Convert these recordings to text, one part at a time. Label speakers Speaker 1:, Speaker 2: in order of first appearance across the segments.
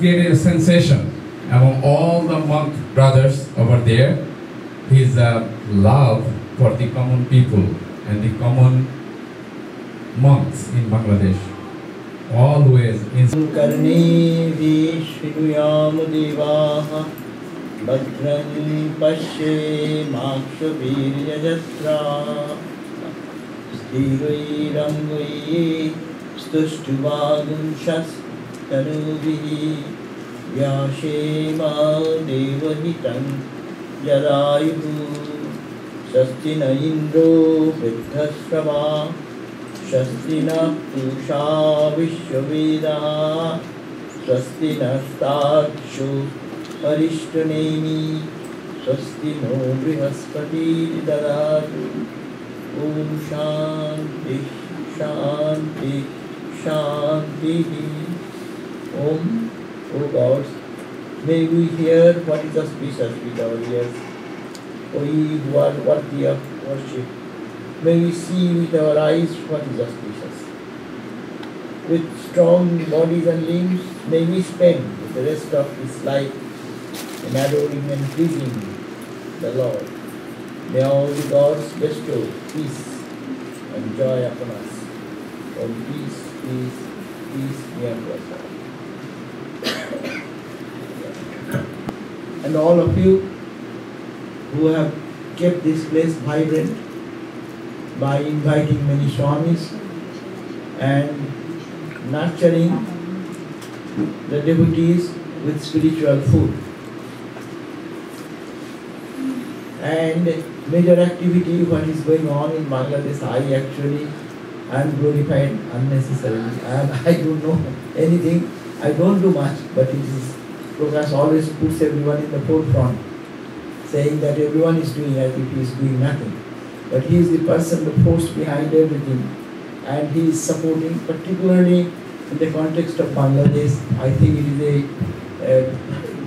Speaker 1: Created a sensation among all the monk brothers over there. His love for the common people and the common monks in Bangladesh. Always in
Speaker 2: Tanubihi Vyashema Devahitam Yadayuhu Shastina Indro Vidhasrava Shastina Pusha Vishwaveda Shastina Stakshu Parishtaneni Shastino Brihaspati Dadatu Om Shanti Shanti Shanti. Om, O gods, may we hear what is auspicious with our ears, O ye who are worthy of worship. May we see with our eyes what is auspicious. With strong bodies and limbs, may we spend the rest of this life in adoring and pleasing the Lord. May all the gods bestow peace and joy upon us. Om, peace, peace, peace be unto us all. And all of you who have kept this place vibrant by inviting many Swamis and nurturing the devotees with spiritual food. And major activity what is going on in Bangladesh, I am glorified unnecessarily. I don't know anything. I don't do much, but it is Prakash always puts everyone in the forefront, saying that everyone is doing as if he is doing nothing. But he is the person, the force behind everything, and he is supporting, particularly in the context of Bangladesh. I think it is a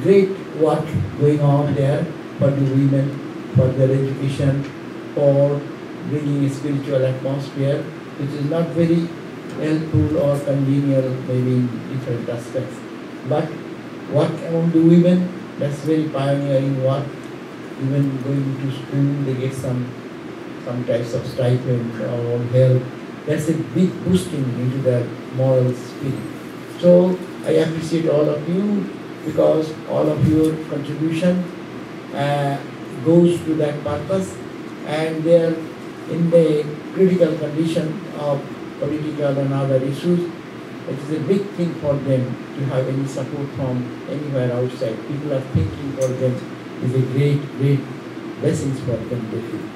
Speaker 2: great work going on there for the women, for their education, for bringing a spiritual atmosphere, which is not very helpful or congenial maybe in different aspects. But work among the women, that's very pioneering work. Even going to school, they get some types of stipend or help. That's a big boosting into their moral spirit. So I appreciate all of you, because all of your contribution goes to that purpose, and they are in the critical condition of political and other issues. It is a big thing for them to have any support from anywhere outside. People are thinking for them. Is a great, great blessings for them to feel.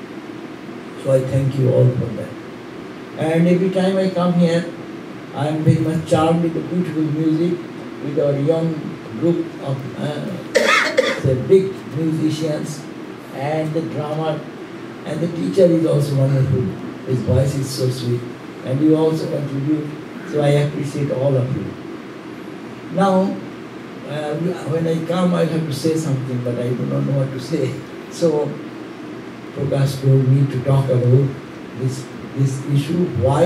Speaker 2: So I thank you all for that. And every time I come here, I am very much charmed with the beautiful music, with our young group of the big musicians, and the drummer, and the teacher is also wonderful. His voice is so sweet, and you also contribute, so I appreciate all of you. Now, when I come, I have to say something, but I do not know what to say. So, Prakash told me to talk about this issue. Why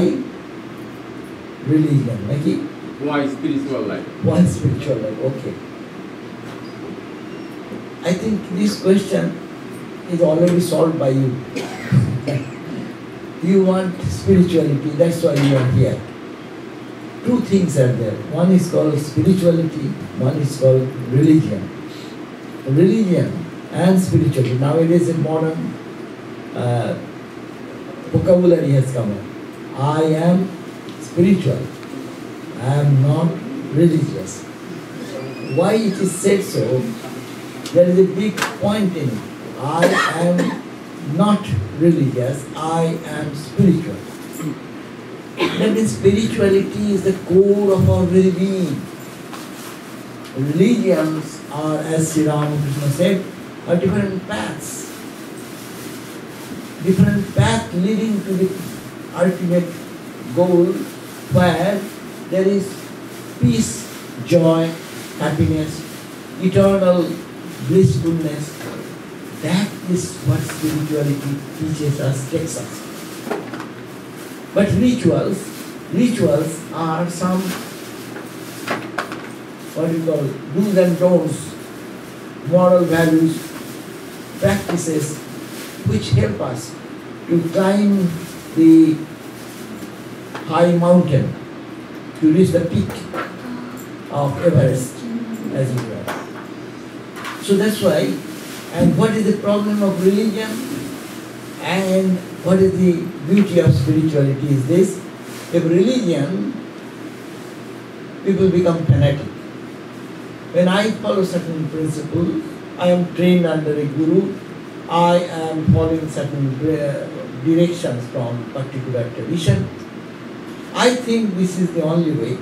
Speaker 2: religion? Like
Speaker 3: why spiritual life?
Speaker 2: Why spiritual life? Okay. I think this question is already solved by you. You want spirituality, that's why you are here. Two things are there. One is called spirituality, one is called religion. Religion and spirituality. Nowadays in modern vocabulary has come up. I am spiritual. I am not religious. Why it is said so? There is a big point in it. I am not religious, I am spiritual. That means spirituality is the core of our very being. Religions are, as Sri Ramakrishna said, are different paths. Different paths leading to the ultimate goal where there is peace, joy, happiness, eternal blissfulness. That is what spirituality teaches us, takes us. But rituals are some, what do you call, do's and don'ts, moral values, practices which help us to climb the high mountain, to reach the peak of Everest, as it were. So that's why. And what is the problem of religion and what is the beauty of spirituality is this: if religion, people become fanatic. When I follow certain principles, I am trained under a guru, I am following certain directions from particular tradition. I think this is the only way,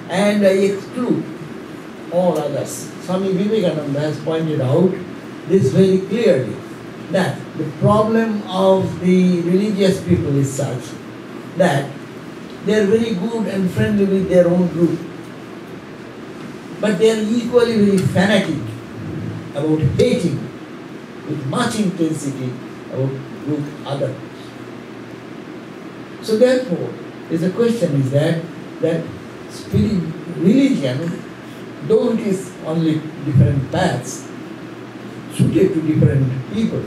Speaker 2: and I exclude all others. Swami Vivekananda has pointed out this very clearly, that the problem of the religious people is such that they are very good and friendly with their own group, but they are equally very fanatic about hating with much intensity about group others. So therefore, the question is that religion, though it is only different paths suited to different people,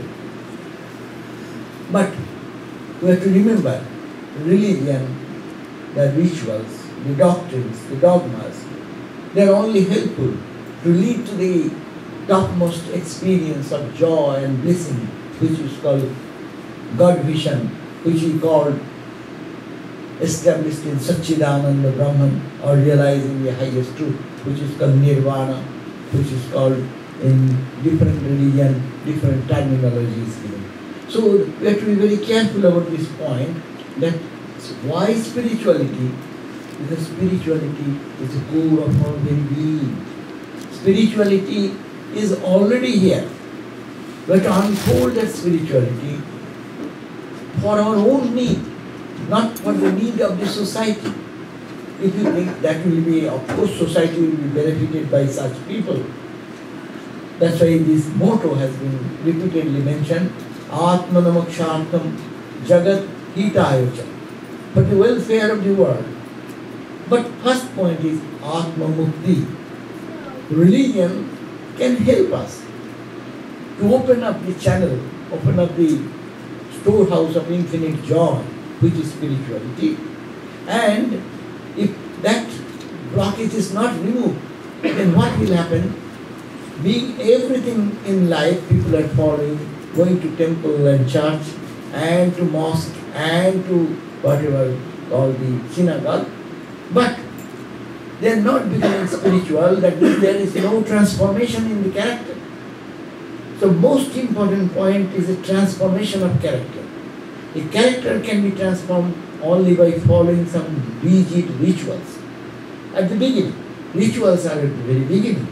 Speaker 2: but we have to remember religion, the rituals, the doctrines, the dogmas, they are only helpful to lead to the topmost experience of joy and blessing, which is called God vision, which is called established in Satchidananda Brahman, or realizing the highest truth, which is called Nirvana, which is called in different religion, different terminologies given. So we have to be very careful about this point, that why spirituality? Because spirituality is the core of our very being. Spirituality is already here. We have to unfold that spirituality for our own need, not for the need of the society. If you think that will be, of course society will be benefited by such people. That's why this motto has been repeatedly mentioned, Atmanamokshartham Jagat Hitayocha, for the welfare of the world. But first point is Atma Mukti. Religion can help us to open up the channel, open up the storehouse of infinite joy, which is spirituality. And if that blockage is not removed, then what will happen? Being everything in life, people are following, going to temple and church, and to mosque, and to whatever called the synagogue, but they are not becoming spiritual. That means there is no transformation in the character. So most important point is a transformation of character. A character can be transformed only by following some rigid rituals. At the beginning, rituals are at the very beginning.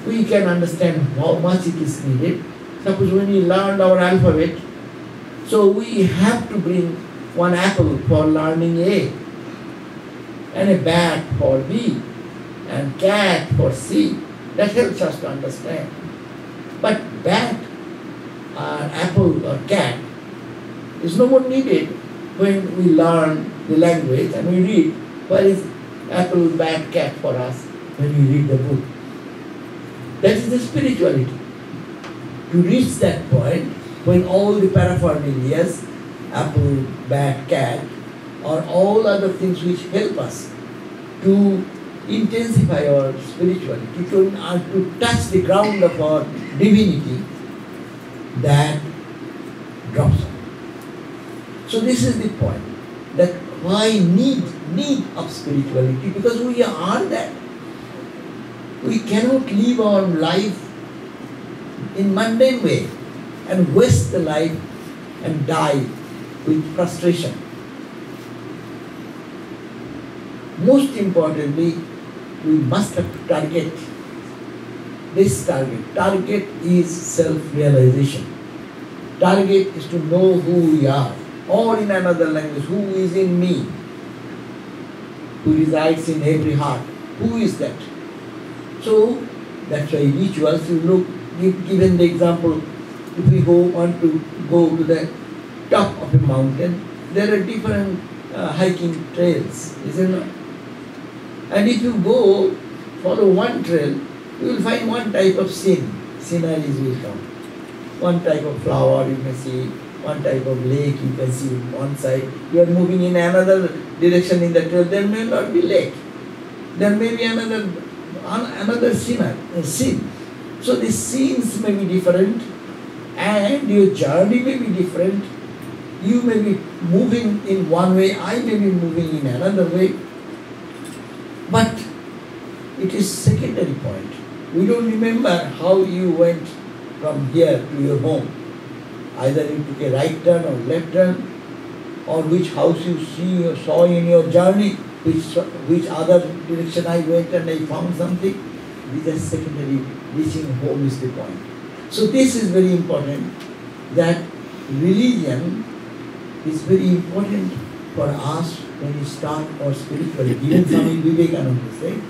Speaker 2: We can understand how much it is needed. Suppose when we learned our alphabet, so we have to bring one apple for learning A, and a bat for B, and cat for C. That helps us to understand. But bat, or apple, or cat is no more needed when we learn the language and we read. What is apple, bat, cat for us when we read the book? That is the spirituality. To reach that point, when all the paraphernalias, apple, bat, cat, or all other things which help us to intensify our spirituality, to touch the ground of our divinity, that drops off. So this is the point, that why need of spirituality? Because we are that. We cannot live our life in mundane way and waste the life and die with frustration. Most importantly, we must have to target this target. Target is self-realization. Target is to know who we are, or in another language, who is in me, who resides in every heart. Who is that? So that's why rituals, you look, given the example, if we want to go to the top of a mountain, there are different hiking trails, isn't it? And if you go follow one trail, you will find one type of sceneries will come. One type of flower you can see, one type of lake you can see on one side. You are moving in another direction in the trail, there may not be lake. There may be another scene. So the scenes may be different and your journey may be different. You may be moving in one way, I may be moving in another way. But it is secondary point. We don't remember how you went from here to your home. Either you took a right turn or left turn, or which house you saw in your journey, which other direction I went and I found something. These are secondary. Reaching home is the point. So this is very important, that religion is very important for us when we start our spirituality. Even Swami Vivekananda said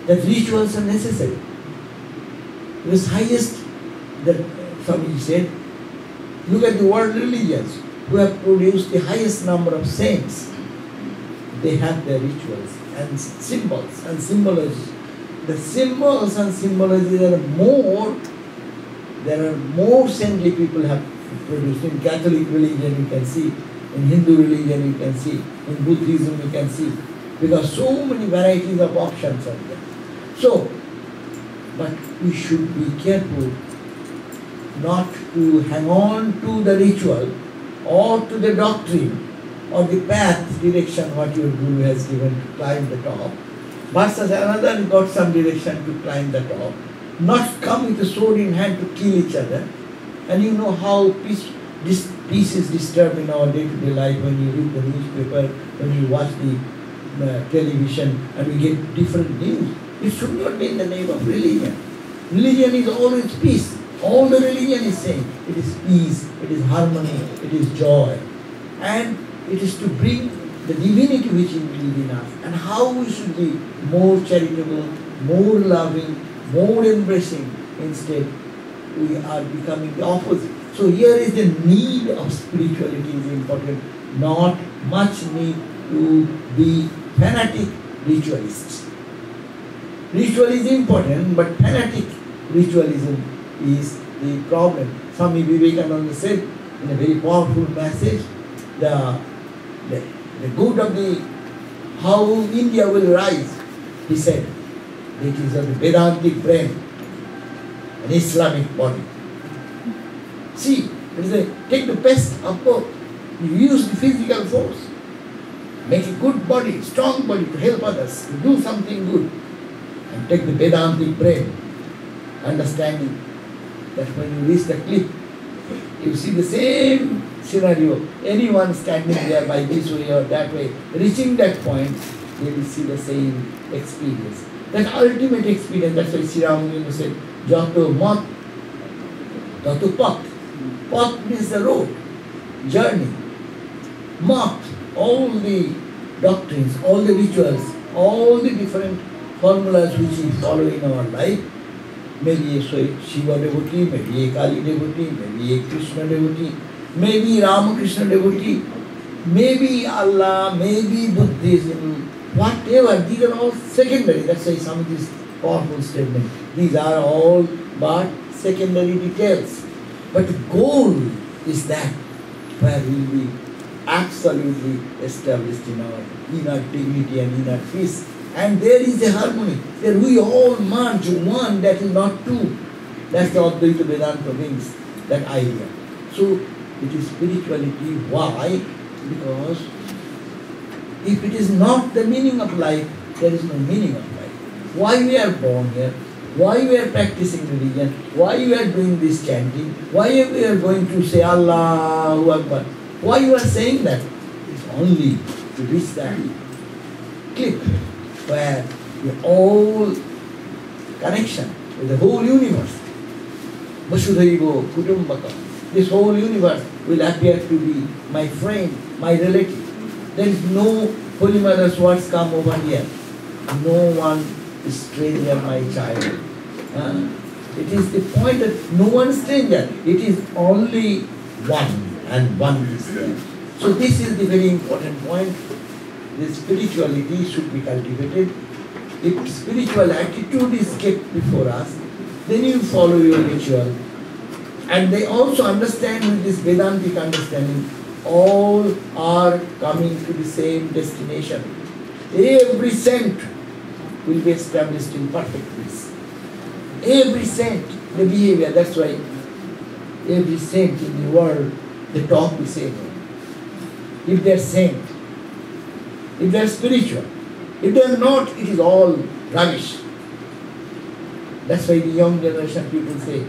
Speaker 2: that rituals are necessary. It was highest, that Swami said, look at the world religions who have produced the highest number of saints. They have their rituals and symbols and symbology. The symbols and symbology, there are more saintly people have produced. In Catholic religion you can see, in Hindu religion you can see, in Buddhism you can see, because so many varieties of options are there. So, but we should be careful not to hang on to the ritual or to the doctrine or the path, direction what your guru has given to climb the top, versus another got some direction to climb the top, not come with a sword in hand to kill each other. And you know how this peace is disturbed in our day-to-day life when you read the newspaper, when you watch the television, and we get different news. It should not be in the name of religion. Religion is always peace. All the religion is saying it is peace, it is harmony, it is joy. And it is to bring the divinity which is within us, and how we should be more charitable, more loving, more embracing. Instead, we are becoming the opposite. So here is the need of spirituality is important, not much need to be fanatic ritualists. Ritual is important, but fanatic ritualism is the problem. Swami Vivekananda said in a very powerful message, the good of how India will rise, he said, it is of the Vedantic brain, an Islamic body. See, take the best of both. You use the physical force, make a good body, strong body to help others, to do something good, and take the Vedantic brain, understanding that when you reach the cliff, you see the same scenario, anyone standing there by this way or that way, reaching that point, they will see the same experience. That ultimate experience, that's why Sri Ramakrishna said, Jato mat, tato pat. Pat means the road, journey. Mat, all the doctrines, all the rituals, all the different formulas which we follow in our life, maybe a Shiva devotee, maybe a Kali devotee, maybe a Krishna devotee, maybe Ramakrishna devotee, maybe Allah, maybe Buddhism, whatever, these are all secondary. That's why some of these powerful statements. These are all but secondary details. But the goal is that where we will be absolutely established in our inner dignity and inner peace. And there is a harmony. There we all merge one, that is not two. That's the Advaita Vedanta means, that idea. So it is spirituality. Why? Because if it is not the meaning of life, there is no meaning of life. Why we are born here? Why we are practicing religion? Why we are doing this chanting? Why we are going to say Allahu Akbar? Why you are saying that? It's only to reach that clip where the all connection with the whole universe, Vasudhaiva Kutumbakam, this whole universe will appear to be my friend, my relative. There is no Holy Mother's words come over here. No one is stranger, my child. It is the point that no one is stranger. It is only one, and one is there. So this is the very important point. The spirituality should be cultivated. If spiritual attitude is kept before us, then you follow your ritual. And they also understand with this Vedantic understanding, all are coming to the same destination. Every saint will be established in perfect peace. Every saint, the behavior, that's why every saint in the world, they talk the same way. If they are saint, if they are spiritual, if they are not, it is all rubbish. That's why the young generation people say,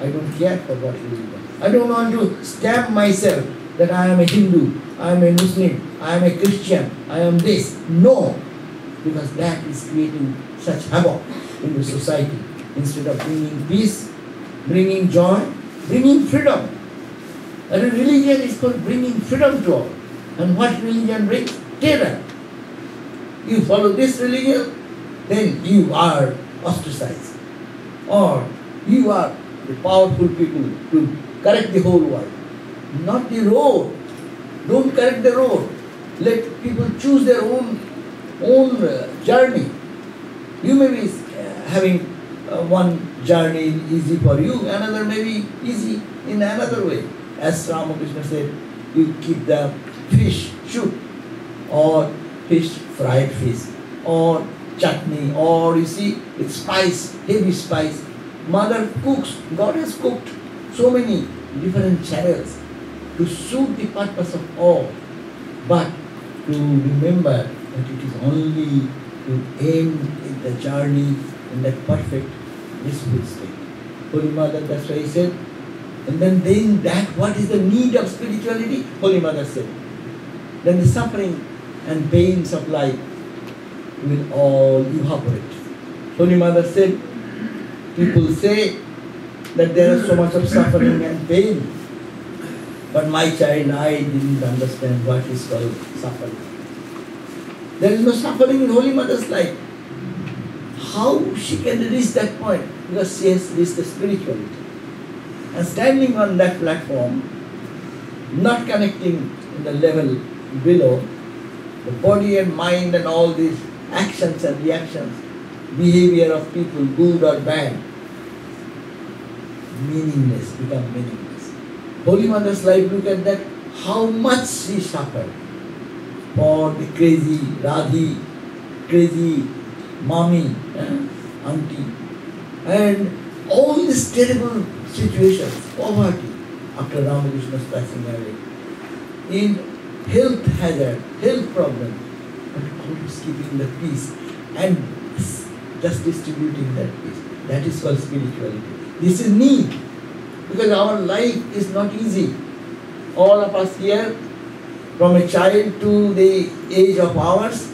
Speaker 2: I don't care for what religion. I don't want to stamp myself that I am a Hindu, I am a Muslim, I am a Christian, I am this. No, because that is creating such havoc in the society. Instead of bringing peace, bringing joy, bringing freedom. And a religion is called bringing freedom to all. And what religion brings? Terror. You follow this religion, then you are ostracized. Or you are the powerful people to correct the whole world. Not the road. Don't correct the road. Let people choose their own journey. You may be having one journey easy for you, another may be easy in another way. As Ramakrishna said, you keep the fish shoot, or fish, fried fish, or chutney, or you see, it's spice, heavy spice. Mother cooks, God has cooked so many different channels to suit the purpose of all. But to remember that it is only to aim in the journey in that perfect blissful state. Holy Mother, that's why he said, and then that what is the need of spirituality? Holy Mother said, then the suffering and pains of life will all evaporate. Holy Mother said, people say that there is so much of suffering and pain, but my child, I didn't understand what is called suffering. There is no suffering in Holy Mother's life. How she can reach that point? Because she has reached the spirituality. And standing on that platform, not connecting in the level below, the body and mind and all these actions and reactions, behavior of people, good or bad, meaningless, become meaningless. Holy Mother's life, look at that, how much she suffered for the crazy Radhi, crazy mommy, auntie, and all these terrible situations, poverty, after Ramakrishna's passing away, in health hazard, health problem, but always keeping the peace and just distributing that peace. That is called spirituality. This is need, because our life is not easy. all of us here, from a child to the age of ours,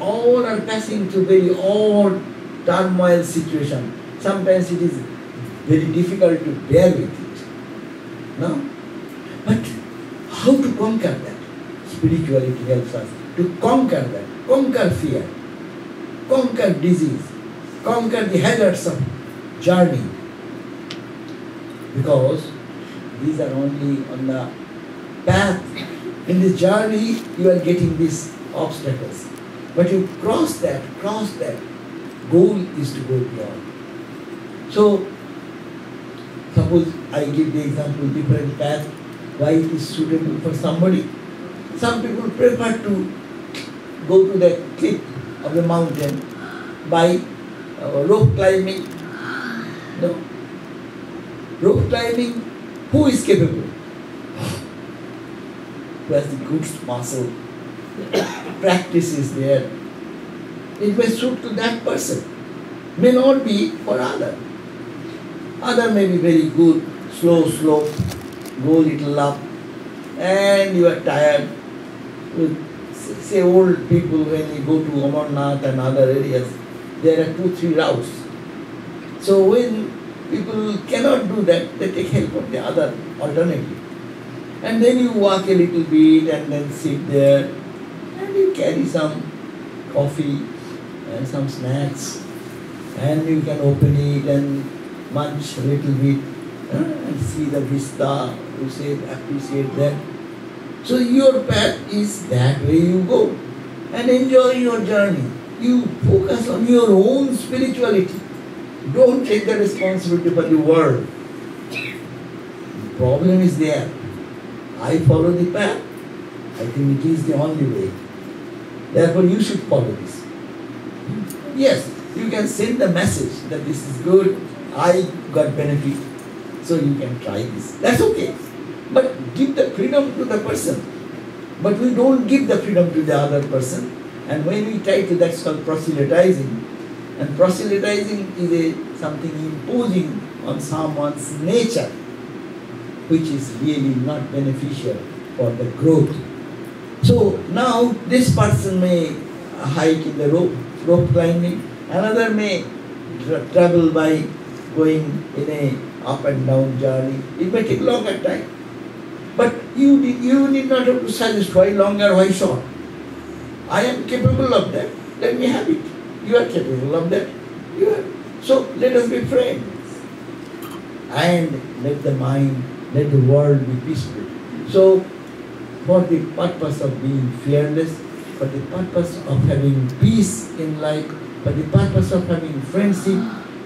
Speaker 2: all are passing through very odd turmoil situation. Sometimes it is very difficult to bear with it. No? But how to conquer that? Spirituality helps us to conquer that, conquer fear, conquer disease, conquer the hazards of journey. Because these are only on the path. In this journey, you are getting these obstacles. But you cross that, goal is to go beyond. So, suppose I give the example, different path, why it is suitable for somebody. Some people prefer to go to the cliff of the mountain by rope climbing. No. Rope climbing, who is capable? Who has the good muscle, practice is there. It may suit to that person, may not be for other. Other may be very good, slow slope, go little up, and you are tired. Say old people, when you go to Amarnath and other areas, there are 2-3 routes. So when people cannot do that, they take help of the other alternative. And then you walk a little bit and then sit there and you carry some coffee and some snacks and you can open it and munch a little bit and see the vista, you say, appreciate that. So your path is that way you go and enjoy your journey. You focus on your own spirituality. Don't take the responsibility for the world. The problem is there. I follow the path. I think it is the only way. Therefore, you should follow this. Yes, you can send the message that this is good, I got benefit, so you can try this. That's okay. But give the freedom to the person. But we don't give the freedom to the other person. And when we try to, that's called proselytizing. And proselytizing is something imposing on someone's nature, which is really not beneficial for the growth. So now this person may hike in the rope climbing, another may travel by going in a up and down journey. It may take longer time. But you need not have to suggest why longer, why short. I am capable of that. Let me have it. You are capable of that. You are. So let us be friends. And let the mind, let the world be peaceful. So for the purpose of being fearless, for the purpose of having peace in life, for the purpose of having friendship,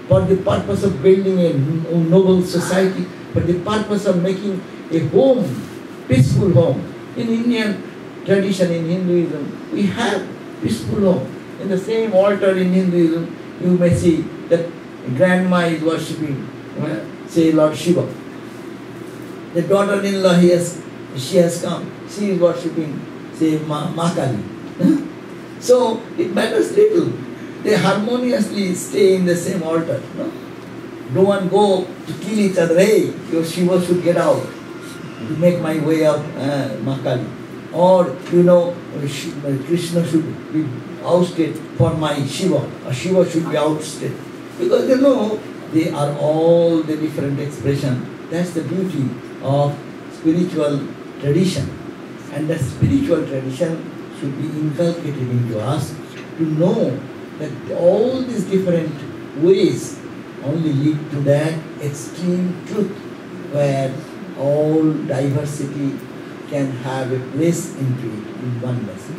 Speaker 2: for the purpose of building a noble society, for the purpose of making a home, peaceful home. In Indian tradition, in Hinduism, we have peaceful home. In the same altar in Hinduism, you may see that grandma is worshipping, say, Lord Shiva. The daughter-in-law, she has come, she is worshipping, say, Makali. So it matters little. They harmoniously stay in the same altar. No? Don't want to go to kill each other. Hey, your Shiva should get out to make my way up, Makali. Or, Krishna should be ousted for my Shiva. Or Shiva should be ousted. Because they are all the different expression. That's the beauty of spiritual tradition. And that spiritual tradition should be inculcated into us to know that all these different ways only lead to that extreme truth where all diversity can have a place into it in oneness.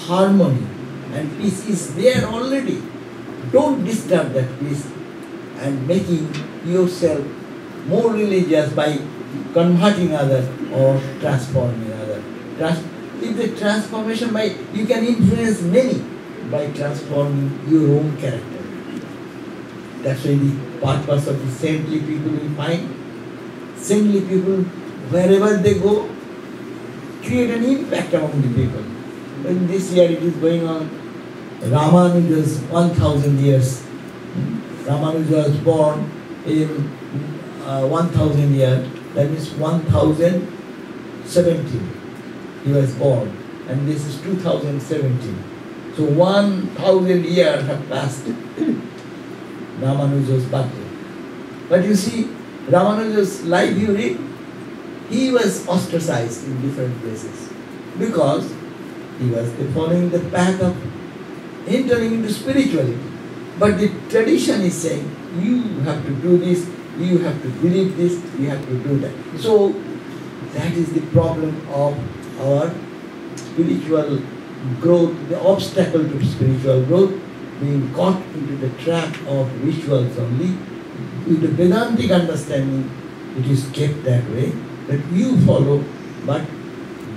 Speaker 2: Harmony and peace is there already. Don't disturb that peace and making yourself more religious by converting others or transforming others. If the transformation you can influence many by transforming your own character. That's why the purpose of the saintly people we find. Saintly people, wherever they go, create an impact among the people. In this year it is going on, Ramanuja's 1000 years. Ramanuja was born in 1000 years. That means 1000 17. He was born, and this is 2017. So 1000 years have passed Ramanuja's birthday. But you see, Ramanuja's life, you read, he was ostracized in different places because he was following the path of entering into spirituality. But the tradition is saying, you have to do this, you have to believe this, you have to do that. So that is the problem of our spiritual growth, the obstacle to spiritual growth, being caught into the trap of rituals only. With the Vedantic understanding, it is kept that way, that you follow, but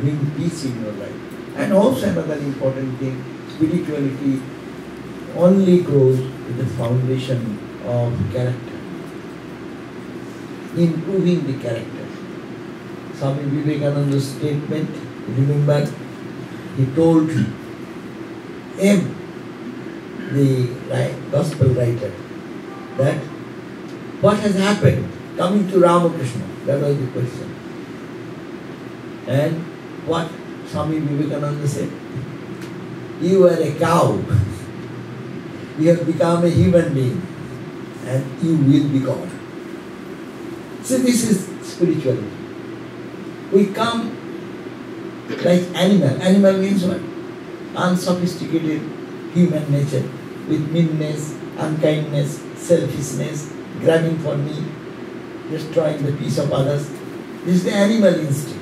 Speaker 2: bring peace in your life. And also another important thing, spirituality only grows with the foundation of character, improving the character. Swami Vivekananda's statement, remember, he told him, the gospel writer, that what has happened coming to Ramakrishna, that was the question. And what Swami Vivekananda said, you are a cow, you have become a human being, and you will be God. So this is spirituality. We come like animal. Animal means what? Unsophisticated human nature with meanness, unkindness, selfishness, grabbing for me, destroying the peace of others. This is the animal instinct.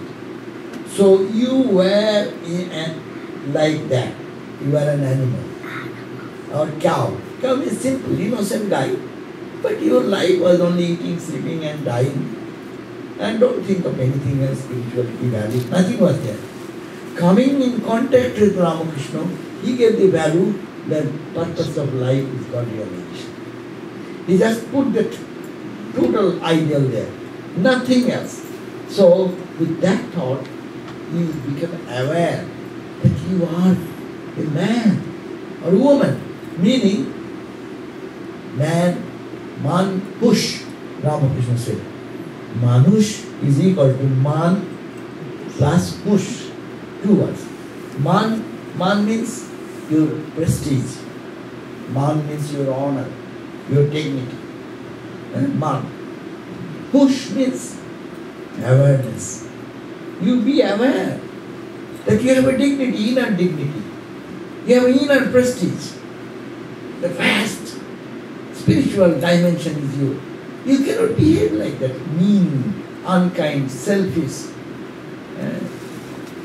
Speaker 2: So you were like that. You are an animal. Or cow. Cow is simple, innocent guy. But your life was only eating, sleeping and dying. And don't think of anything else spirituality value. Nothing was there. Coming in contact with Ramakrishna, he gave the value that purpose of life is God realization. He just put that total ideal there. Nothing else. So with that thought, you become aware that you are a man or a woman. Meaning, man, man, push, Ramakrishna said. Manush is equal to man plus push. Two words. Man means your prestige. Man means your honor, your dignity. And man. Push means awareness. You be aware that you have a dignity, inner dignity. You have inner prestige. The vast spiritual dimension is you. You cannot behave like that. Mean, unkind, selfish,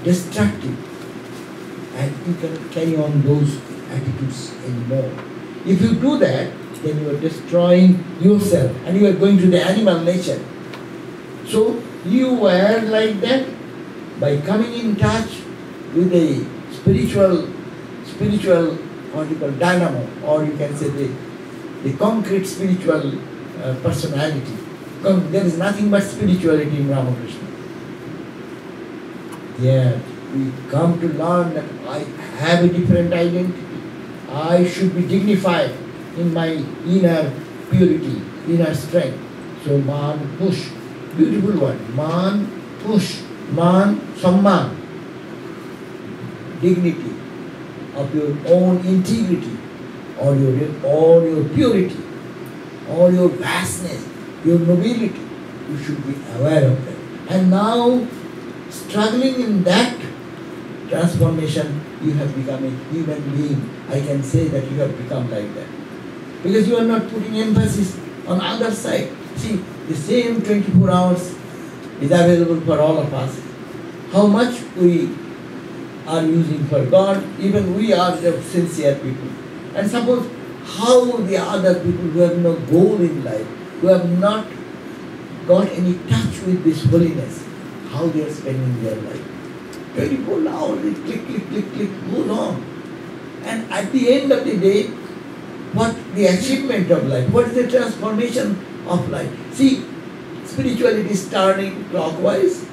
Speaker 2: destructive. And you cannot carry on those attitudes anymore. If you do that, then you are destroying yourself and you are going to the animal nature. So you were like that by coming in touch with a spiritual what you call dynamo, or you can say the concrete spiritual personality. There is nothing but spirituality in Ramakrishna. Yeah, we come to learn that I have a different identity. I should be dignified in my inner purity, inner strength. So man, push. Beautiful word. Man, push. Man, samman. Dignity of your own integrity, or your purity, or your vastness, your nobility. You should be aware of that. And now, struggling in that transformation, you have become a human being. I can say that you have become like that. Because you are not putting emphasis on other side. See, the same 24 hours is available for all of us. How much we are using for God, even we are the sincere people. And suppose how the other people who have no goal in life, who have not got any touch with this holiness, how they are spending their life. 24 hours, it click, click, click, click, goes on. And at the end of the day, what the achievement of life, what is the transformation of life? See, spirituality is turning clockwise,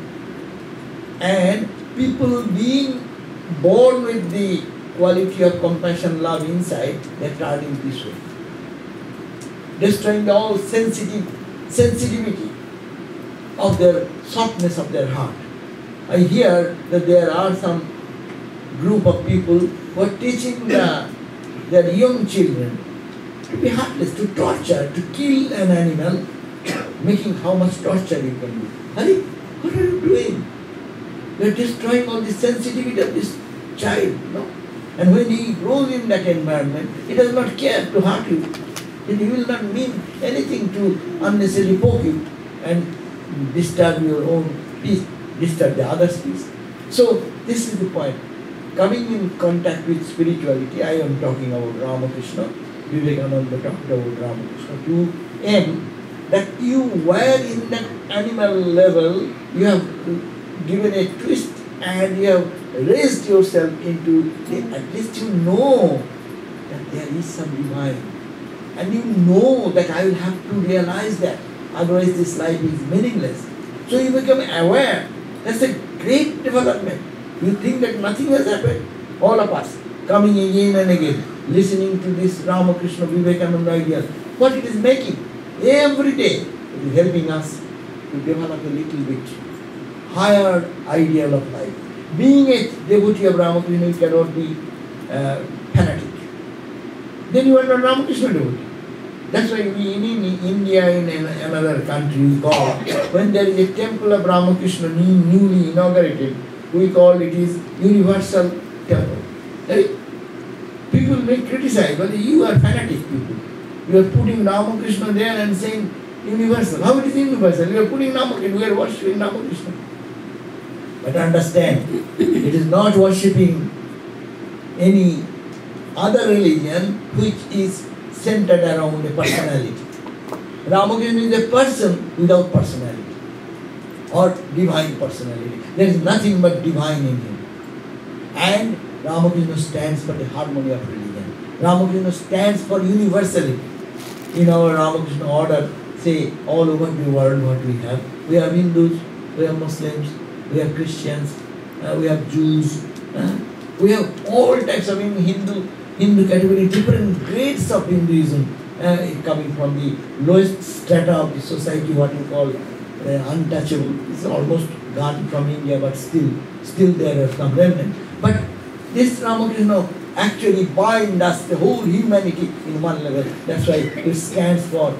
Speaker 2: and people being born with the quality of compassion, love inside, they are turning this way. Destroying the all sensitivity of their softness of their heart. I hear that there are some group of people who are teaching their young children to be heartless, to torture, to kill an animal, making how much torture you can do. Hari, what are you doing? You are destroying all the sensitivity of this child. No? And when he grows in that environment, he does not care to hurt you. Then he will not mean anything to unnecessarily poke you and disturb your own peace, disturb the other's peace. So this is the point. Coming in contact with spirituality, I am talking about Ramakrishna, Vivekananda talked about Ramakrishna, to aim that you were in that animal level, you have given a twist and you have raised yourself into, at least you know that there is some divine. And you know that I will have to realize that, otherwise this life is meaningless. So you become aware. That's a great development. You think that nothing has happened. All of us coming again and again, listening to this Ramakrishna Vivekananda idea, what it is making every day, it is helping us to develop a little bit higher ideal of life. Being a devotee of Ramakrishna, you cannot be fanatic. Then you are not Ramakrishna devotee. That's why we in India, in another country, we call, when there is a temple of Ramakrishna newly inaugurated, we call it is universal temple. Right? People may criticize, but you are fanatic people. You are putting Ramakrishna there and saying universal. How it is universal? You are putting Ramakrishna, we are worshipping Ramakrishna. But understand, it is not worshipping any other religion which is centered around a personality. Ramakrishna is a person without personality or divine personality. There is nothing but divine in him. And Ramakrishna stands for the harmony of religion. Ramakrishna stands for universality. In our Ramakrishna order, say all over the world what we have. We have Hindus, we have Muslims, we have Christians, we have Jews. We have all types of Hindu category, different grades of Hinduism coming from the lowest strata of the society, what you call untouchable. It's almost gone from India, but still there are some remnants. But this Ramakrishna actually binds us, the whole humanity, in one level. That's why it stands for,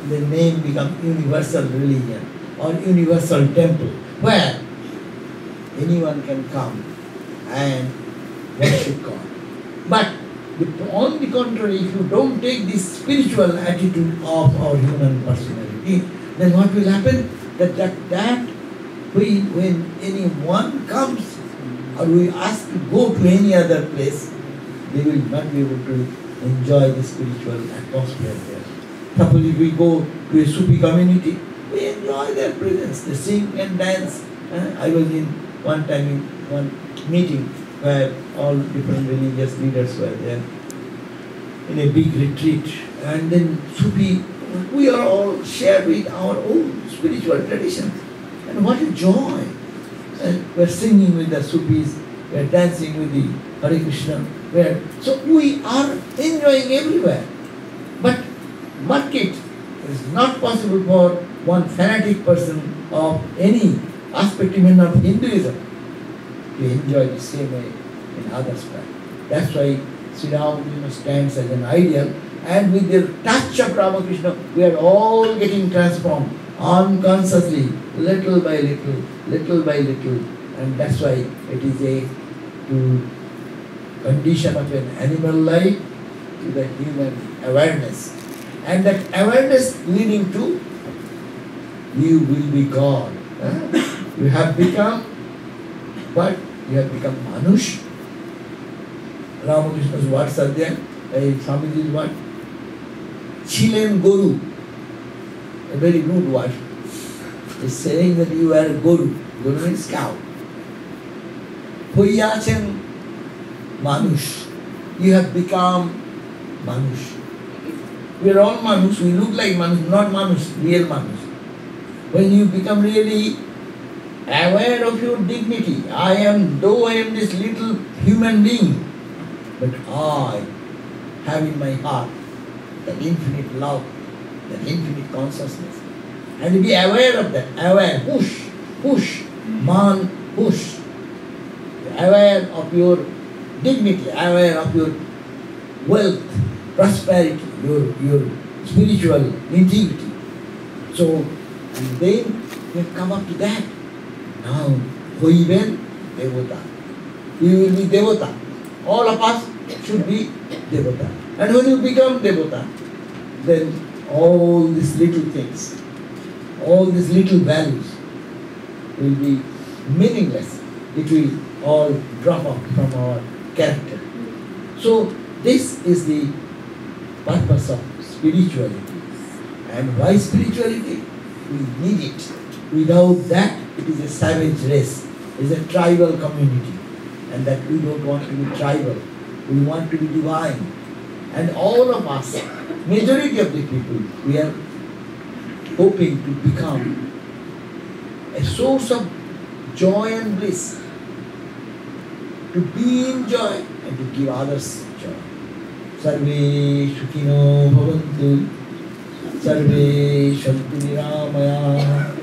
Speaker 2: the name becomes universal religion or universal temple, where anyone can come and worship God. But on the contrary, if you don't take this spiritual attitude of our human personality, then what will happen? That when anyone comes or we ask to go to any other place, they will not be able to enjoy the spiritual atmosphere there. Suppose if we go to a Sufi community, we enjoy their presence, they sing and dance. I was in one time in one meeting where all different religious leaders were there in a big retreat, and then Sufi, we are all shared with our own spiritual tradition, and what a joy! And we are singing with the Sufis, we are dancing with the Hare Krishna, so we are enjoying everywhere. But market is not possible for one fanatic person of any aspect even of Hinduism to enjoy the same way in others. That's why Sri Ramakrishna stands as an ideal, and with the touch of Ramakrishna, we are all getting transformed unconsciously, little by little, and that's why it is a condition of an animal life to the human awareness, and that awareness leading to you will be God. You have become what? You have become Manush. Ramakrishna's words are there. Swamiji's word. Chilen Guru. A very good word. Is saying that you are a Guru. Guru means cow. Hoyachen Manush. You have become Manush. We are all Manush. We look like Manush, not Manush, real Manush. When you become really aware of your dignity, though I am this little human being, but I have in my heart that infinite love, that infinite consciousness. And to be aware of that, aware, push, man push, aware of your dignity, aware of your wealth, prosperity, your spiritual integrity. So, and then you come up to that. Now, Hoiben Devata. You will be Devata. All of us should be Devata. And when you become Devata, then all these little things, all these little values will be meaningless. It will all drop off from our character. So this is the purpose of spirituality. And why spirituality? We need it. Without that, it is a savage race. It is a tribal community. And that we don't want to be tribal. We want to be divine. And all of us, majority of the people, we are hoping to become a source of joy and bliss. To be in joy and to give others joy. Sarve Shukhino Bhavantu, Sarve Shantu Niramaya,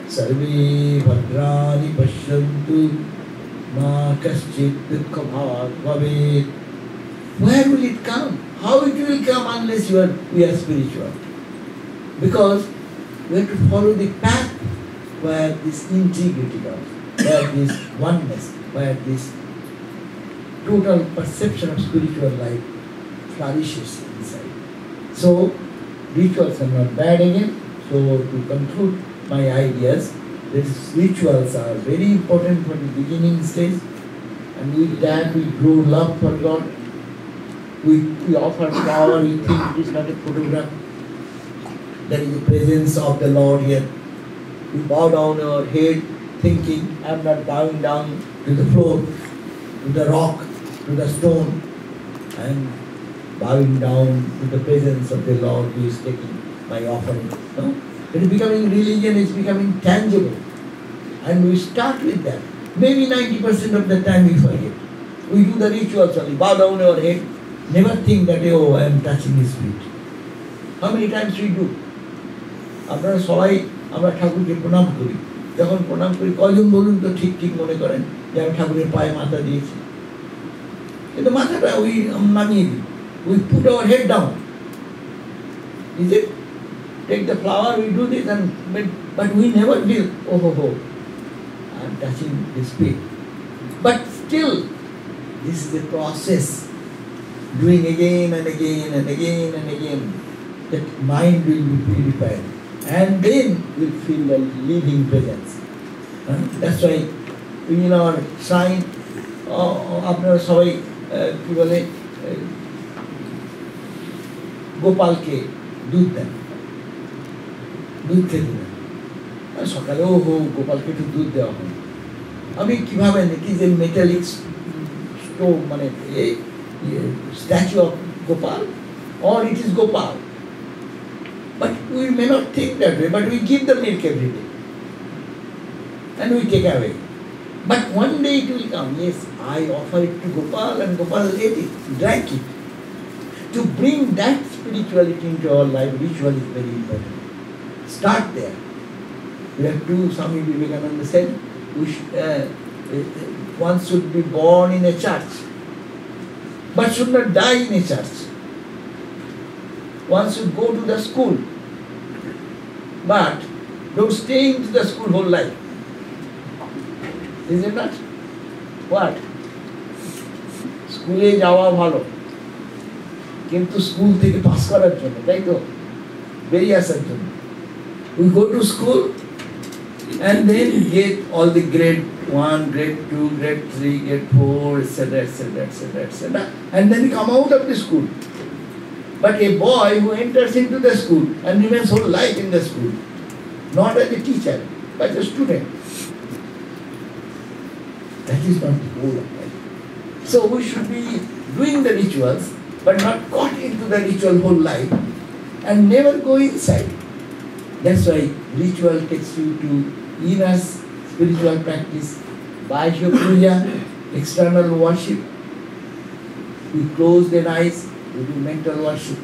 Speaker 2: Sarve Bhadrani Pashyantu, Ma Kaschit Dukkha Bhavat Bhavet. Where will it come? How it will come unless we are spiritual? Because we have to follow the path where this integrity comes, where this oneness, where this total perception of spiritual life flourishes inside. So, rituals are not bad again. So, to conclude my ideas, these rituals are very important for the beginning stage, and with that we grow love for God. We offer flower, we think it is not a photograph. There is the presence of the Lord here. We bow down our head thinking, I am not bowing down to the floor, to the rock, to the stone. I am bowing down to the presence of the Lord who is taking my offering. No? It is becoming religion, it is becoming tangible. And we start with that. Maybe 90% of the time we forget. We do the rituals only, bow down our head, never think that, oh, I am touching his feet. How many times we do? আপনারা সবাই আমরা ঠাকুরকে প্রণাম করি। যখন প্রণাম করি কয়জন বলুন তো ঠিক ঠিক মনে করেন যে আমি ঠাকুরের পায়ে মাথা দিয়েছি? কিন্তু মাথাটা ওই নামিয়ে দিই। We put our head down. Is it? Take the flower, we do this, but we never feel, oh, I am touching his feet. But still, this is a process. Doing again and again and again and again, that mind will be purified. And then we'll feel the living presence. That's why in our shrine, আপনারা সবাই কি বলে গোপালকে দুধ দেন, দুধ খেতে দেন। সকালে গোপালকে একটু দুধ দেওয়া হয়। আমি কিভাবে নাকি যে মেটালিক স্টোভ মানে statue of Gopal, or it is Gopal. But we may not think that way, but we give the milk every day. And we take away. But one day it will come, yes, I offer it to Gopal and Gopal ate it, drank it. To bring that spirituality into our life, ritual is very important. Start there. We have to, Swami Vivekananda said, one should be born in a church, but should not die in a church. One should go to the school, but don't stay into the school whole life. Is it not? What? স্কুলে যাওয়া ভালো, কিন্তু school থেকে pass করার জন্য, তাই তো, বেরিয়ে আসার জন্য। We go to school and then get all the grade 1, grade 2, grade 3, grade 4, etc., etc., etc., etc., and then come out of the school. But a boy who enters into the school and remains whole life in the school, not as a teacher, but as a student, that is not the goal of life. So we should be doing the rituals, but not caught into the ritual whole life and never go inside. That's why ritual takes you to inner spiritual practice, Bhajya Puja, external worship. We close the eyes, we do mental worship.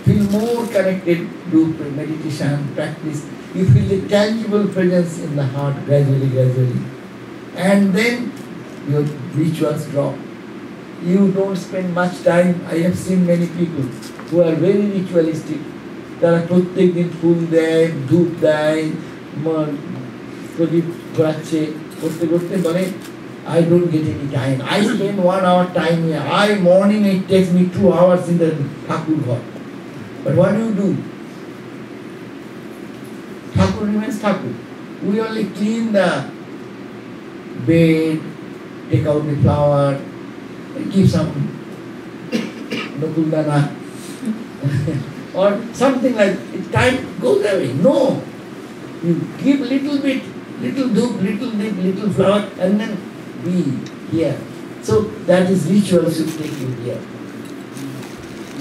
Speaker 2: Feel more connected, do meditation, practice. You feel the tangible presence in the heart gradually, gradually. and then your rituals drop. You don't spend much time. I have seen many people who are very ritualistic. তারা প্রত্যেক দিন ফুল দেয়, ধূপ দেয়, প্রদীপ ঘোরাচ্ছে, করতে করতে বলে I don't get any time. I spend 1 hour time here. Morning it takes me 2 hours in the Thakur Ghar. But what do? Thakur remains Thakur. We only clean the bed, take out the flower, give some Nakuldana or something like it. Time goes away. No. You give little bit, little dhoop, little dip, little flower, and then be here. So that is rituals you take you here.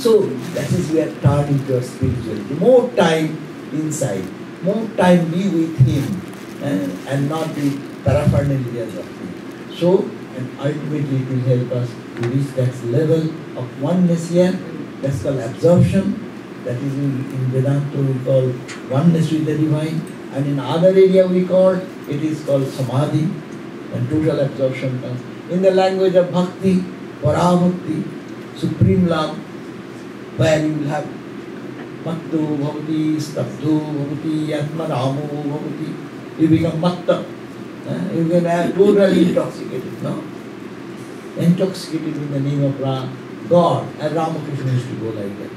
Speaker 2: So that is where turn into your spirituality. More time inside, more time be with him and not the paraphernalias of him. So, and ultimately it will help us to reach that level of oneness here. That's called absorption. That is in Vedanta we call oneness with the divine. And in other area we call, it is called samadhi, and total absorption comes. In the language of bhakti, parabhakti, supreme love, where you will have mattu bhavati, stabdhu bhavati, atmaramo bhavati, you become matta. You can have totally intoxicated, no? Intoxicated in the name of God, and Ramakrishna used to go like that.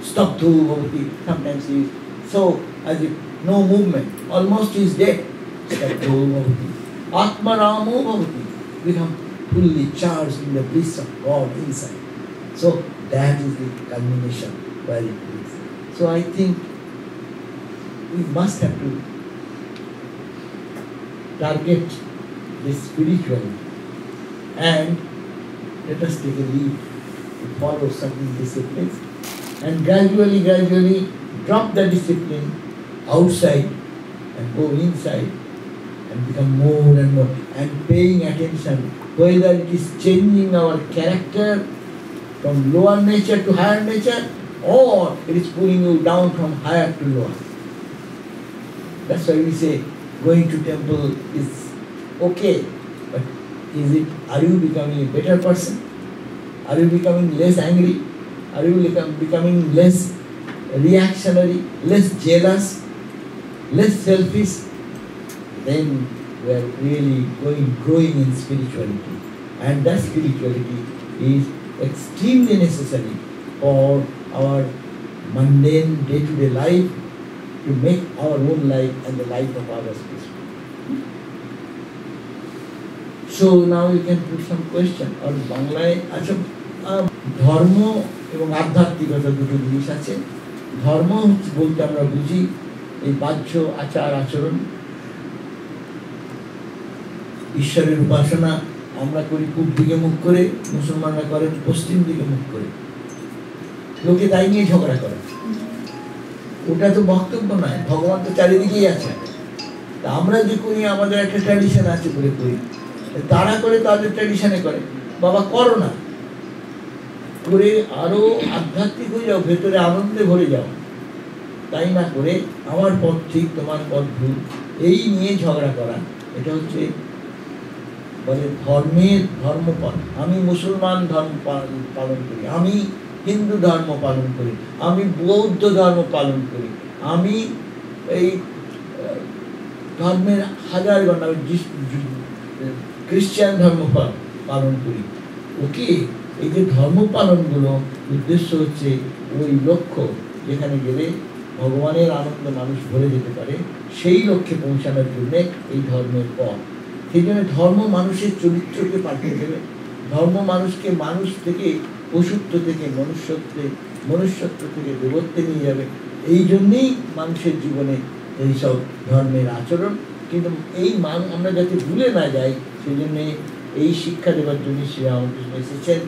Speaker 2: Stabdhu bhavati, sometimes he is so as if no movement, almost he is dead. Stabdhu bhavati, atmaramo bhavati, become fully charged in the bliss of God inside. So that is the culmination where it is. So I think we must have to target this spiritually and let us take a lead to follow certain disciplines and gradually drop the discipline outside and go inside and become more and more and paying attention whether it is changing our character from lower nature to higher nature or it is pulling you down from higher to lower. That's why we say going to temple is okay, but are you becoming a better person? Are you becoming less angry? Are you becoming less reactionary, less jealous, less selfish? Then we are really growing in spirituality, and that spirituality is extremely necessary for our mundane day-to-day life to make our own life and the life of others peaceful. So now you can put some question or Banglaয় আচ্ছা ধর্ম এবং আধ্যাত্মিকতা দুটো জিনিস আছে। ধর্ম বলতে আমরা বুঝি এই বাহ্য আচার আচরণ, ঈশ্বরের উপাসনা আমরা করি পূব দিকে মুখ করে, মুসলমানরা করেন পশ্চিম দিকে মুখ করে। লোকে তাই নিয়ে ঝগড়া করে। ওটা তো বক্তব্য নয়, ভগবান তো চারিদিকেই আছে। তা আমরা যে করি আমাদের একটা ট্র্যাডিশন আছে করে করি, তারা করে তাদের ট্র্যাডিশনে করে। বাবা করো না, করে আরো আধ্যাত্মিক হয়ে যাও, ভেতরে আনন্দে ভরে যাও। তাই না করে আমার পথ ঠিক তোমার পথ ভুল এই নিয়ে ঝগড়া করা, এটা হচ্ছে বলে ধর্মের ধর্মপথ। আমি মুসলমান ধর্ম পালন করি, আমি হিন্দু ধর্ম পালন করি, আমি বৌদ্ধ ধর্ম পালন করি, আমি এই ধর্মের হাজার ঘন্টা খ্রিস্টান ধর্ম পালন করি। ওকে, এই যে ধর্ম পালনগুলো উদ্দেশ্য হচ্ছে ওই লক্ষ্য যেখানে গেলে ভগবানের আনন্দ মানুষ ভরে যেতে পারে, সেই লক্ষ্যে পৌঁছানোর জন্য এই ধর্মের পথ। সেই জন্য ধর্ম মানুষের চরিত্রকে পাল্টে দেবে, ধর্ম মানুষকে মানুষ থেকে পশুত্ব থেকে মনুষ্যত্ব থেকে দেবত্বে নিয়ে যাবে। এই জন্যেই মানুষের জীবনে এইসব ধর্মের আচরণ। কিন্তু এই আমরা যাতে ভুলে না যাই, সেই জন্যে এই শিক্ষা দেওয়ার জন্য শ্রীরামকৃষ্ণ এসেছেন।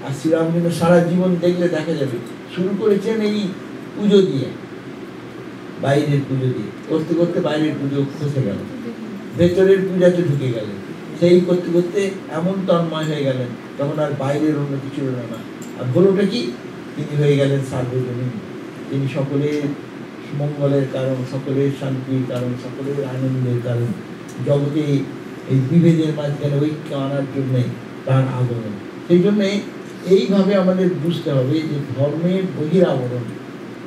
Speaker 2: আর শ্রীরামকৃষ্ণ সারা জীবন দেখলে দেখা যাবে শুরু করেছেন এই পুজো দিয়ে, বাইরের পুজো দিয়ে, করতে করতে বাইরের পুজো খসে গেল, ভেতরের পূজাতে ঢুকে গেলেন। সেই করতে করতে এমন তন্ময় হয়ে গেলেন, তখন আর বাইরের অন্য কিছু হলো না। আর হলোটা কি, তিনি হয়ে গেলেন সার্বজনীন। তিনি সকলের মঙ্গলের কারণ, সকলের শান্তির কারণ, সকলের আনন্দের কারণ। জগতে এই বিভেদের মাঝখানে ঐক্য আনার জন্য তার আগমন। সেই জন্যে এইভাবে আমাদের বুঝতে হবে যে ধর্মের বহিরাবরণ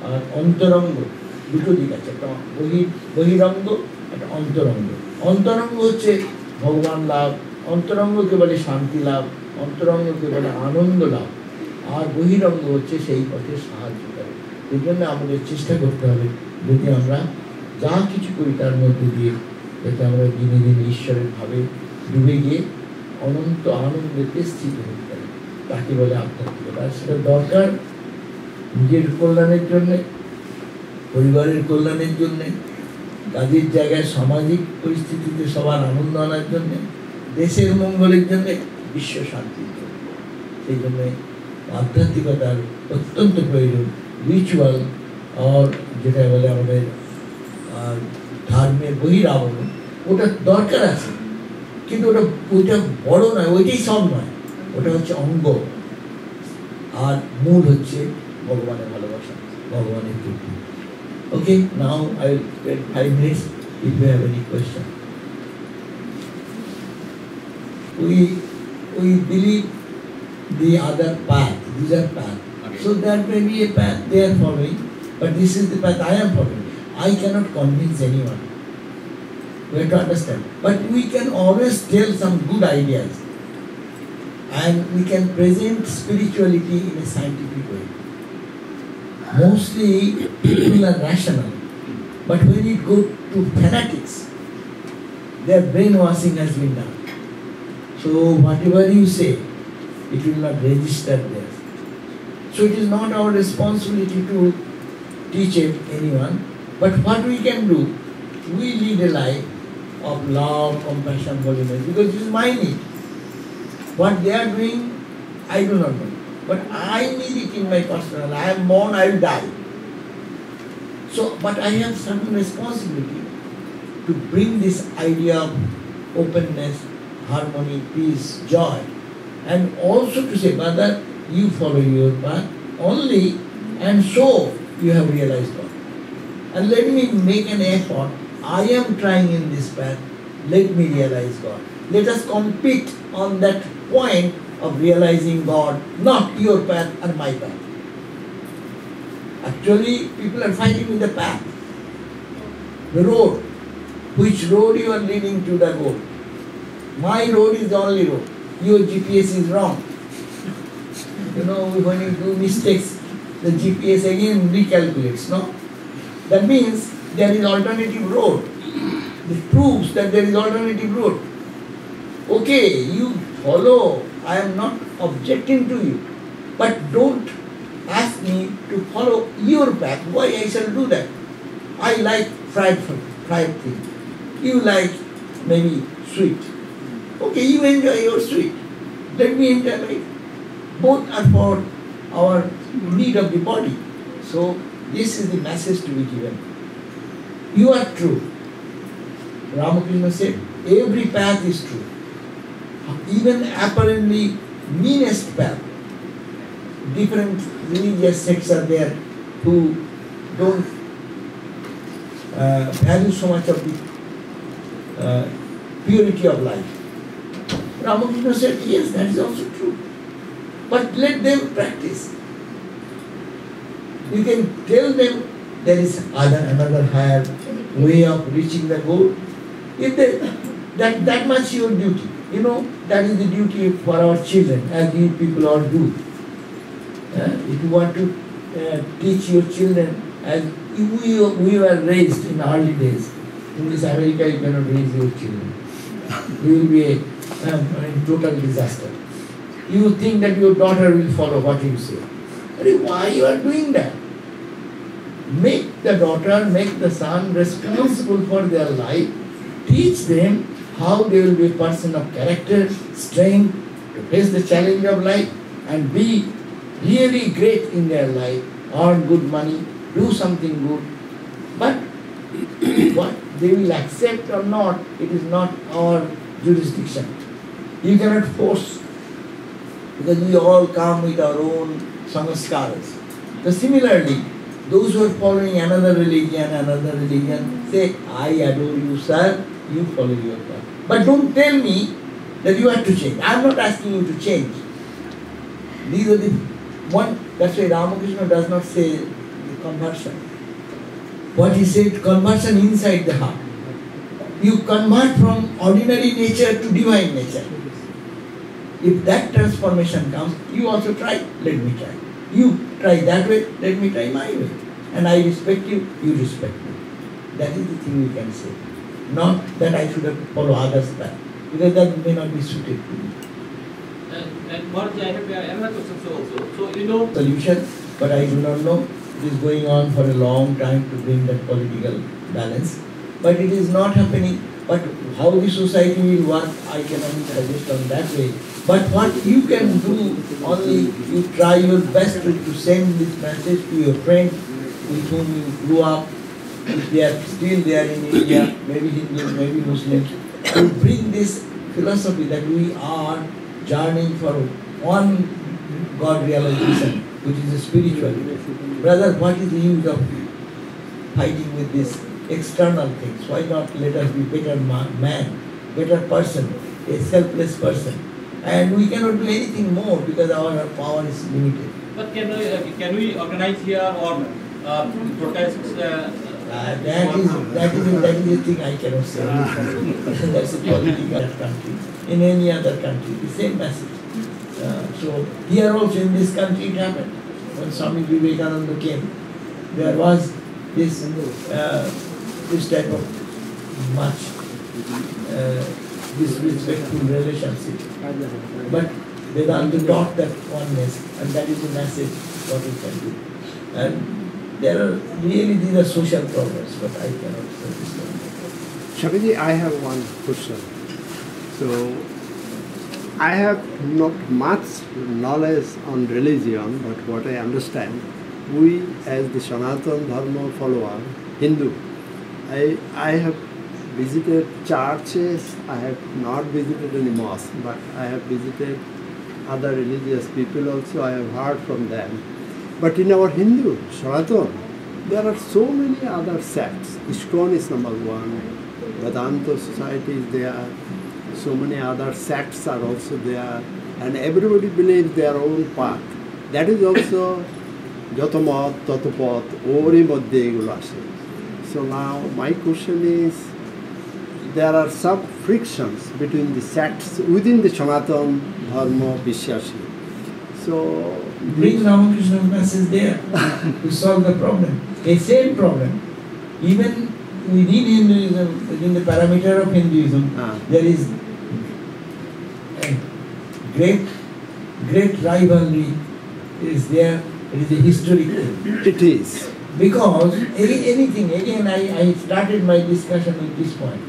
Speaker 2: আর অন্তরঙ্গ দুটো দিক আছে, একটা বহিরঙ্গ, একটা অন্তরঙ্গ। অন্তরঙ্গ হচ্ছে ভগবান লাভ, অন্তরঙ্গকে বলে শান্তি লাভ, অন্তরঙ্গকে বলে আনন্দ লাভ, আর বহিরঙ্গ হচ্ছে সেই পথে সাহায্য করে। এই জন্য আমাদের চেষ্টা করতে হবে যদি আমরা যা কিছু করি তার মধ্যে দিয়ে যাতে আমরা দিনে দিনে ঈশ্বরের ভাবে ডুবে গিয়ে অনন্ত আনন্দেতে স্থিত হতে পারি, তাকে বলে আধ্যাত্মিকতা। আর সেটা দরকার নিজের কল্যাণের জন্যে, পরিবারের কল্যাণের জন্যে, কাজের জায়গায় সামাজিক পরিস্থিতিতে সবার আনন্দ আনার জন্যে, দেশের মঙ্গলের জন্যে, বিশ্ব শান্তির জন্য। সেই জন্যে আধ্যাত্মিকতার অত্যন্ত প্রয়োজন। রিচুয়াল আর যেটা বলে আমাদের ধর্মের বহিরাবরণ, ওটা দরকার আছে, কিন্তু ওইটা বড় নয়, ওইটাই সব নয়, ওটা হচ্ছে অঙ্গ, আর মূল হচ্ছে ভগবানের ভালোবাসা, ভগবানের কৃপা। Okay, now I will wait 5 minutes if you have any question. We believe the other path, these are path. Okay. So there may be a path they are following, but this is the path I am following. I cannot convince anyone. We have to understand. But we can always tell some good ideas, and we can present spirituality in a scientific way. Mostly people are rational, but when you go to fanatics, their brainwashing has been done. So whatever you say, it will not register there. So it is not our responsibility to teach anyone, but what we can do, we lead a life of love, compassion, holiness, because this is my need. What they are doing, I do not know. But I need it in my personal life. I am born, I will die. So, but I have some responsibility to bring this idea of openness, harmony, peace, joy, and also to say, brother, you follow your path only, and so you have realized God. And let me make an effort. I am trying in this path. Let me realize God. Let us compete on that point of realizing God, not your path and my path. Actually, people are fighting with the path, the road. Which road you are leading to the goal? My road is the only road. Your GPS is wrong. You know, when you do mistakes, the GPS again recalculates, no? That means there is alternative road. It proves that there is alternative road. Okay, you follow. I am not objecting to you, but don't ask me to follow your path. Why I shall do that? I like fried things. You like maybe sweet. Okay, you enjoy your sweet. Let me enjoy it. Both are for our need of the body. So this is the message to be given. You are true. Ramakrishna said, every path is true. Even apparently meanest path. Different religious sects are there who don't value so much of the purity of life. Ramakrishna said, yes, that is also true. But let them practice. You can tell them there is another higher way of reaching the goal. If they, that much your duty. You know, that is the duty for our children, as you people all do. If you want to teach your children, as we were raised in early days, in this America you cannot raise your children. You will be a total disaster. You think that your daughter will follow what you say. Why you are doing that? Make the daughter, make the son responsible for their life. Teach them how they will be a person of character, strength, to face the challenge of life and be really great in their life, earn good money, do something good. But what they will accept or not, it is not our jurisdiction. You cannot force, because we all come with our own samskaras. So similarly, those who are following another religion say, I adore you, sir, you follow your path. But don't tell me that you have to change. I am not asking you to change. These are the one. That's why Ramakrishna does not say the conversion. What he said, conversion inside the heart. You convert from ordinary nature to divine nature. If that transformation comes, you also try, let me try. You try that way, let me try my way. And I respect you, you respect me. That is the thing we can say. Not that I should have to follow others' path, because that may not be suited to me.
Speaker 3: And Maharaj, I have another question also. So, you know,
Speaker 2: Solution, but I do not know. It is going on for a long time to bring that political balance. But it is not happening. But how the society will work, I can only suggest on that way. But what you can do, only you try your best to send this message to your friends with whom you grew up, if they are still there in India, maybe Hindus, maybe Muslims, to bring this philosophy that we are journeying for one God realization, which is a spiritual. Brother, what is the use of fighting with these external things? Why not let us be better man, better person, a selfless person? And we cannot do anything more because our power is limited.
Speaker 3: but can we organize here or protests?
Speaker 2: That is a thing I cannot say. That's a political country. In any other country, the same message. So here also in this country it happened. When Swami Vivekananda came, there was this type of much disrespectful relationship. But Vedanta taught that oneness, and that is the message what we can do. And there are really these are social problems, but I cannot say this one.
Speaker 4: Swamiji, I have one question. So, I have not much knowledge on religion, but what I understand, we as the Sanatana Dharma follower, Hindu, I have visited churches, I have not visited any mosque, but I have visited other religious people also, I have heard from them. But in our Hindu, Sanatana, there are so many other sects. ISKCON is number one, Vedanta Society is there, so many other sects are also there, and everybody believes their own path. That is also Jotamat, Tatapat, Ori Madhya এগুলো আছে. So now my question is, there are some frictions between the sects within the Sanatana Dharma Vishyashi. So
Speaker 2: bring Ramakrishna's message there to solve the problem. A same problem. Even within Hinduism, within the parameter of Hinduism, there is a great rivalry is there. It is a historic thing.
Speaker 4: it is.
Speaker 2: Because anything, again I started my discussion with this point.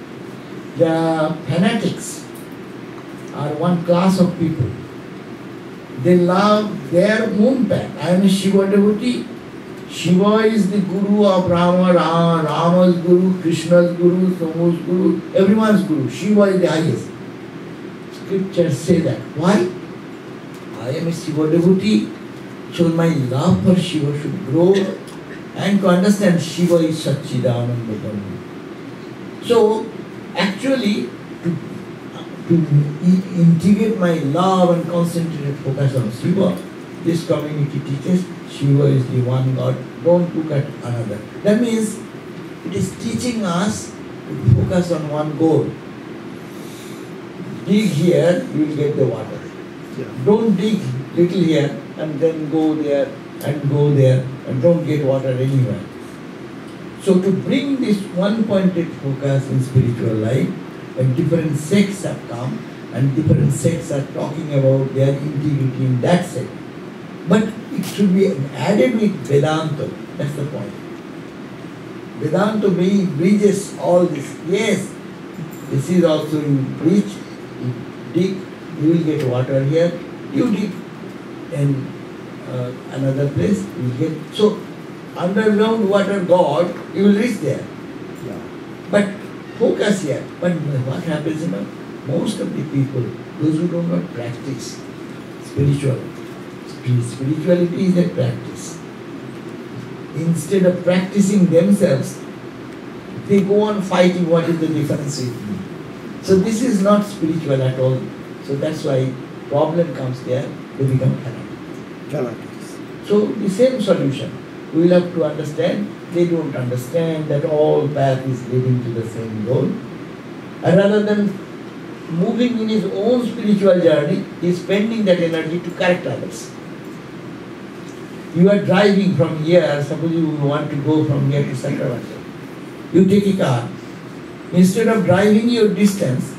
Speaker 2: The fanatics are one class of people. They love their own path. I am a Shiva devotee. Shiva is the guru of Rama, Rama's guru, Krishna's guru, Soma's guru, everyone's guru. Shiva is the highest. Scriptures say that. Why? I am a Shiva devotee, so my love for Shiva should grow, and to understand Shiva is Satchidananda Brahma. So, actually, to integrate my love and concentrate focus on Shiva, this community teaches Shiva is the one God, don't look at another. That means it is teaching us to focus on one goal. Dig here, you will get the water.
Speaker 4: Yeah.
Speaker 2: Don't dig little here and then go there and don't get water anywhere. So to bring this one-pointed focus in spiritual life, and different sects have come and different sects are talking about their integrity in that sect. But it should be added with Vedanta, that's the point. Vedanta bridges all this. Yes, this is also you preach, you dig, you will get water here, you dig in another place, you will get. So, underground water God, you will reach there.
Speaker 4: Yeah.
Speaker 2: But focus here. But what happens, most of the people, those who do not practice spirituality is a practice. Instead of practicing themselves, they go on fighting what is the difference with me. So this is not spiritual at all. So that's why problem comes there, they become fanatics. So the same solution. We will have to understand, they don't understand that all path is leading to the same goal. And rather than moving in his own spiritual journey, he is spending that energy to correct others. You are driving from here, suppose you want to go from here to Sacramento. You take a car. Instead of driving your distance,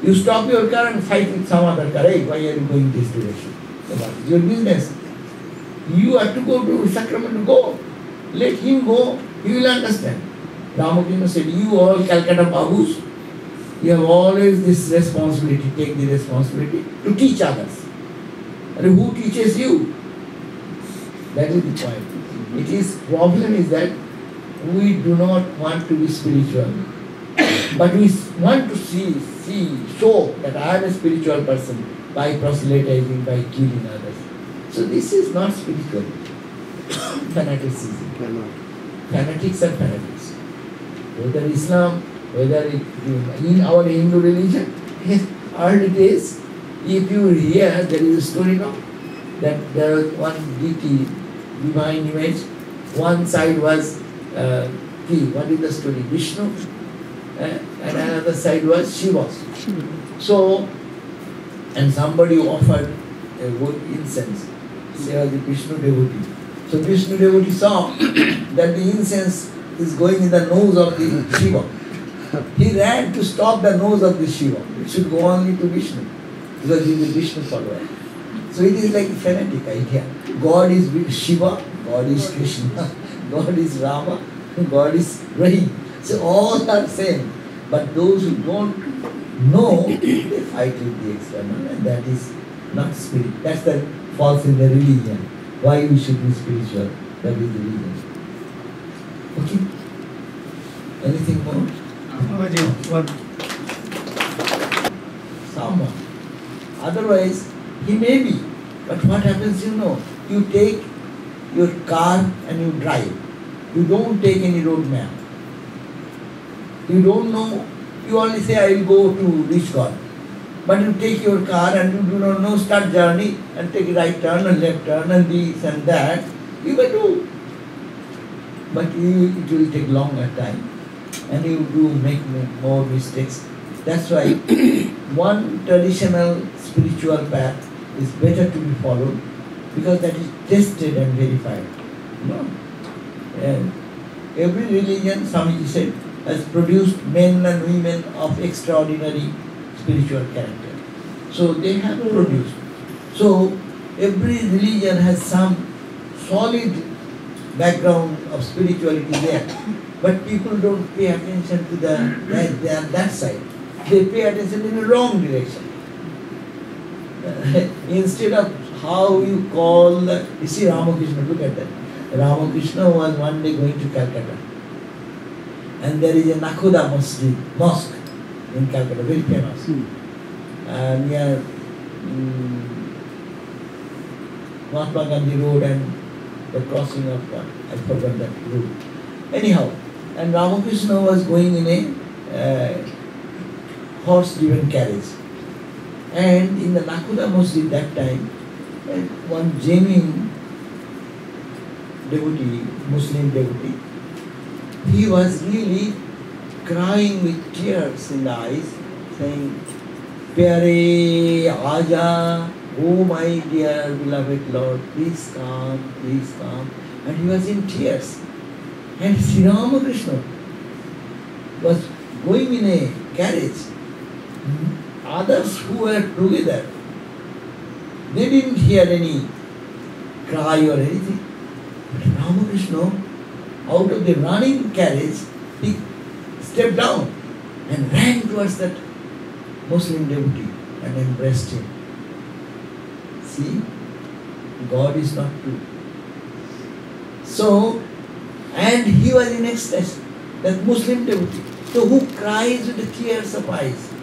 Speaker 2: you stop your car and fight with some other car. Hey, why are you going this direction? What is your business? You have to go to Sacramento, go. Let him go, he will understand. Ramakrishna said, you all Calcutta Babus, you have always this responsibility, take the responsibility to teach others. And who teaches you? That is the point. It is, problem is that we do not want to be spiritual, but we want to show that I am a spiritual person by proselytizing, by killing others. So this is not spiritual. Fanaticism. Fanatics are fanatics. Whether Islam, whether in our Hindu religion, early days, if you hear, there is a story now, that there was one deity, divine image, one side was, what is the story, Vishnu, and another side was Shiva. So, and somebody offered wood incense, say was the Vishnu devotee. So Vishnu devotee saw that the incense is going in the nose of the Shiva. He ran to stop the nose of the Shiva. It should go only to Vishnu, because he is a Vishnu follower. So it is like a fanatic idea. God is Shiva, God is Krishna, God is Rama, God is Rahim. So all are same. But those who don't know, they fight with the external, and that is not spirit. That's the false in the religion. Why we should be spiritual? That is the reason. Okay? Anything more? Someone. Otherwise, he may be. But what happens, you take your car and you drive. You don't take any road map. You don't know, you only say, I will go to reach God. But you take your car and you do not know, start journey and take a right turn and left turn and this and that. You will do. But it will take longer time. And you do make more mistakes. That's why one traditional spiritual path is better to be followed, because that is tested and verified. And every religion, Swami said, has produced men and women of extraordinary spiritual character. So they have produced. So every religion has some solid background of spirituality there. But people don't pay attention to that side. They pay attention in the wrong direction. Instead of how you call, you see Ramakrishna, look at that. Ramakrishna was one day going to Calcutta. And there is a Nakhoda mosque in Calcutta, very famous. Near Mahatma Gandhi Road and the crossing of what? I forgot that road. Anyhow, and Ramakrishna was going in a horse-driven carriage. And in the Nakhoda Masjid that time, one genuine devotee, Muslim devotee, he was really crying with tears in the eyes, saying, Pyare Aja, oh my dear beloved Lord, please come, please come. And he was in tears. And Sri Ramakrishna was going in a carriage. Others who were together, they didn't hear any cry or anything. But Ramakrishna, out of the running carriage, he stepped down and ran towards that Muslim devotee and embraced him. See, God is not true. So, and he was in ecstasy, that Muslim devotee. So who cries with the tears of eyes?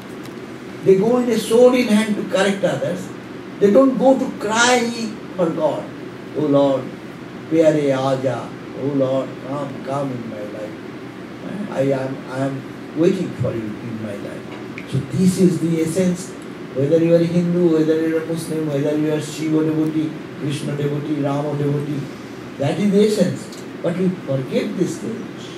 Speaker 2: They go in a sword in hand to correct others. They don't go to cry for God. Oh Lord, Pyare Aja, oh Lord, come in my life. I am waiting for you in my life. So this is the essence. Whether you are a Hindu, whether you are a Muslim, whether you are Shiva devotee, Krishna devotee, Rama devotee, that is the essence. But we forget these things.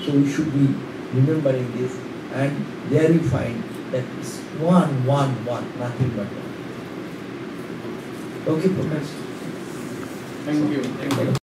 Speaker 2: So we should be remembering this, and there you find that it's one, nothing but one. Okay, Professor.
Speaker 3: Thank you.